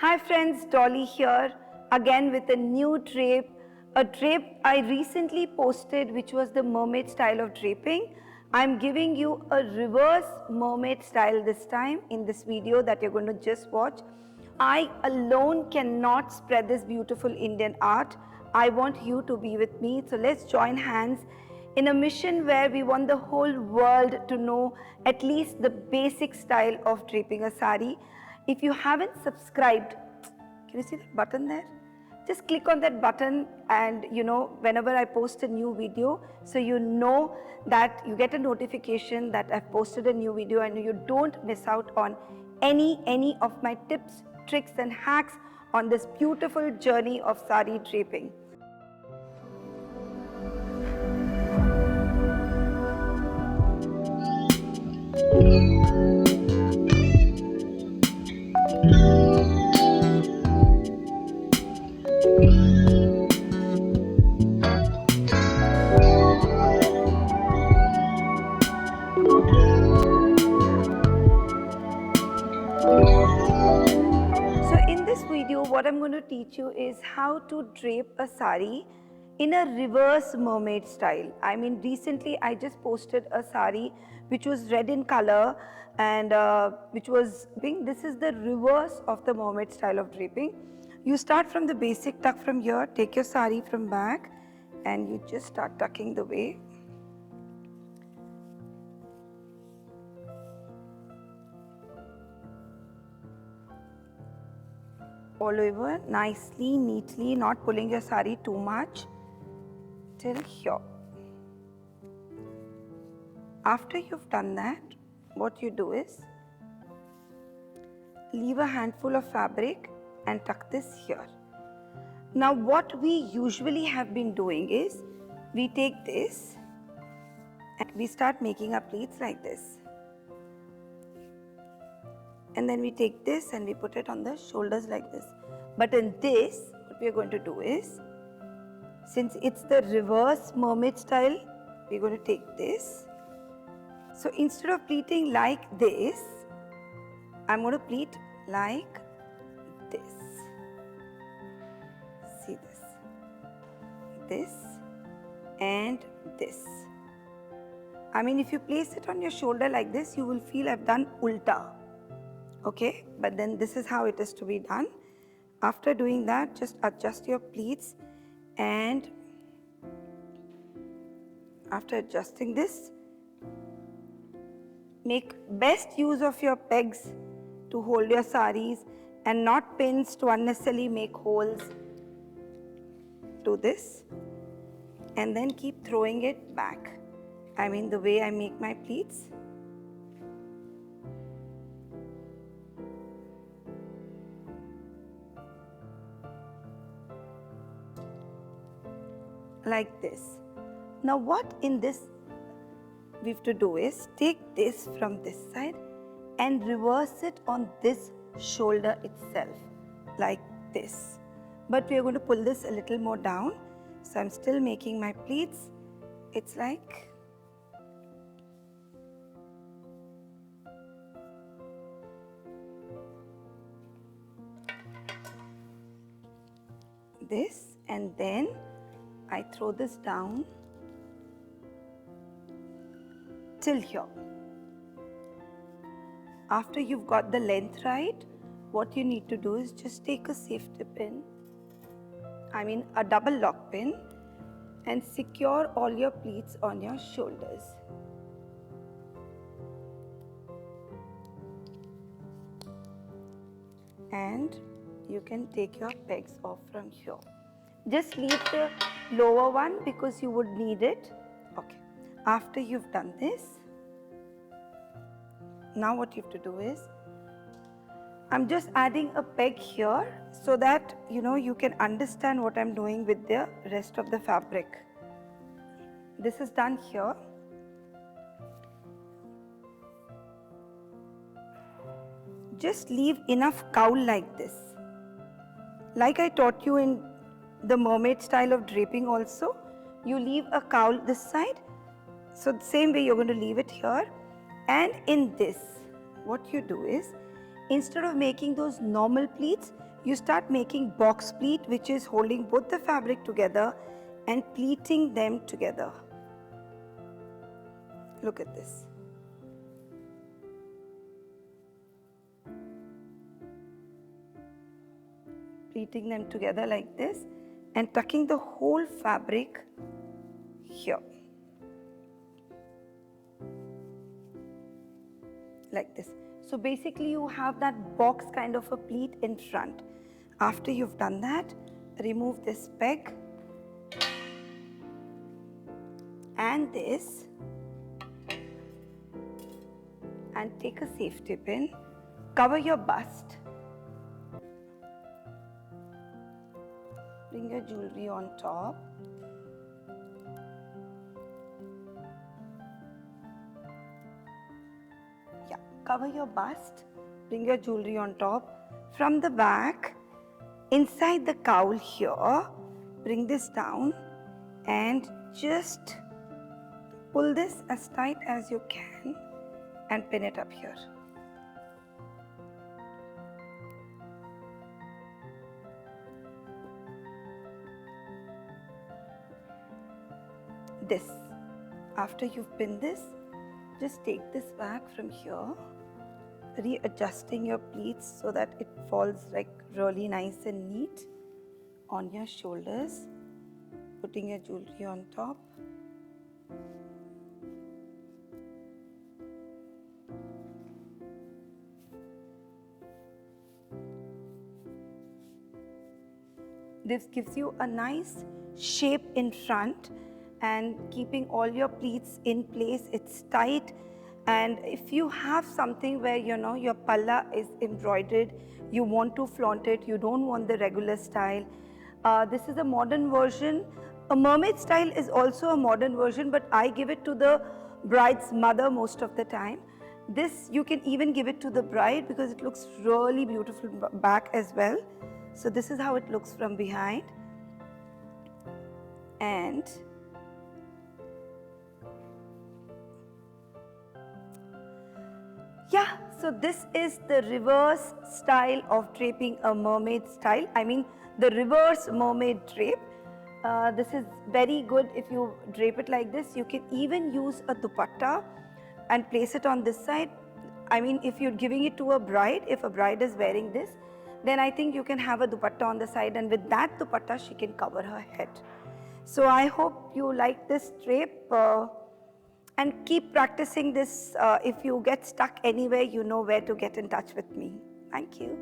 Hi friends, Dolly here again with a new drape. A drape I recently posted which was the mermaid style of draping. I'm giving you a reverse mermaid style this time in this video that you're going to just watch. I alone cannot spread this beautiful Indian art. I want you to be with me. So let's join hands in a mission where we want the whole world to know at least the basic style of draping a sari. If you haven't subscribed, can you see that button there? Just click on that button and whenever I post a new video, so you know that you get a notification that I've posted a new video and you don't miss out on any of my tips, tricks and hacks on this beautiful journey of sari draping. What I'm going to teach you is how to drape a sari in a reverse mermaid style. I mean, recently I just posted a sari which was red in color and this is the reverse of the mermaid style of draping. You start from the basic tuck from here, take your sari from back and you just start tucking the way. All over, nicely, neatly, not pulling your sari too much till here. After you've done that, what you do is leave a handful of fabric and tuck this here. Now what we usually have been doing is we take this and we start making our pleats like this. And then we take this and we put it on the shoulders like this. But in this, what we are going to do is, since it's the reverse mermaid style, we're going to take this. So instead of pleating like this, I'm going to pleat like this. See this. This and this. I mean, if you place it on your shoulder like this, you will feel I've done ulta. Okay, but then this is how it is to be done. After doing that, just adjust your pleats, and after adjusting this, make best use of your pegs to hold your saris and not pins to unnecessarily make holes to this, and then keep throwing it back. I mean, the way I make my pleats. Like this. Now what in this we have to do is take this from this side and reverse it on this shoulder itself like this. But we are going to pull this a little more down. So I'm still making my pleats. It's like this, and then I throw this down till here. After you've got the length right, what you need to do is just take a safety pin, I mean a double lock pin, and secure all your pleats on your shoulders. And you can take your pegs off from here. Just leave the lower one because you would need it. Okay. After you've done this, now what you have to do is, I'm just adding a peg here so that you can understand what I'm doing with the rest of the fabric. This is done here. Just leave enough cowl like this. Like I taught you in the mermaid style of draping also, you leave a cowl this side. So the same way you're going to leave it here. And in this, what you do is, instead of making those normal pleats, you start making box pleat, which is holding both the fabric together and pleating them together. Look at this. Pleating them together like this and tucking the whole fabric here. Like this. So basically you have that box kind of a pleat in front. After you've done that, remove this peg and this and take a safety pin, cover your bust, bring your jewelry on top, cover your bust, bring your jewelry on top. From the back, inside the cowl here, bring this down and just pull this as tight as you can and pin it up here. This. After you've pinned this, just take this back from here, readjusting your pleats so that it falls like really nice and neat on your shoulders, putting your jewelry on top. This gives you a nice shape in front and keeping all your pleats in place. It's tight, and if you have something where your palla is embroidered, you want to flaunt it, you don't want the regular style. This is a modern version. A mermaid style is also a modern version, but I give it to the bride's mother most of the time. This you can even give it to the bride because it looks really beautiful back as well. So this is how it looks from behind. And yeah, so this is the reverse style of draping a mermaid style. I mean the reverse mermaid drape. This is very good if you drape it like this. You can even use a dupatta and place it on this side. I mean, if you're giving it to a bride, if a bride is wearing this, then I think you can have a dupatta on the side, and with that dupatta she can cover her head. So I hope you like this drape and keep practicing this. If you get stuck anywhere, you know where to get in touch with me. Thank you.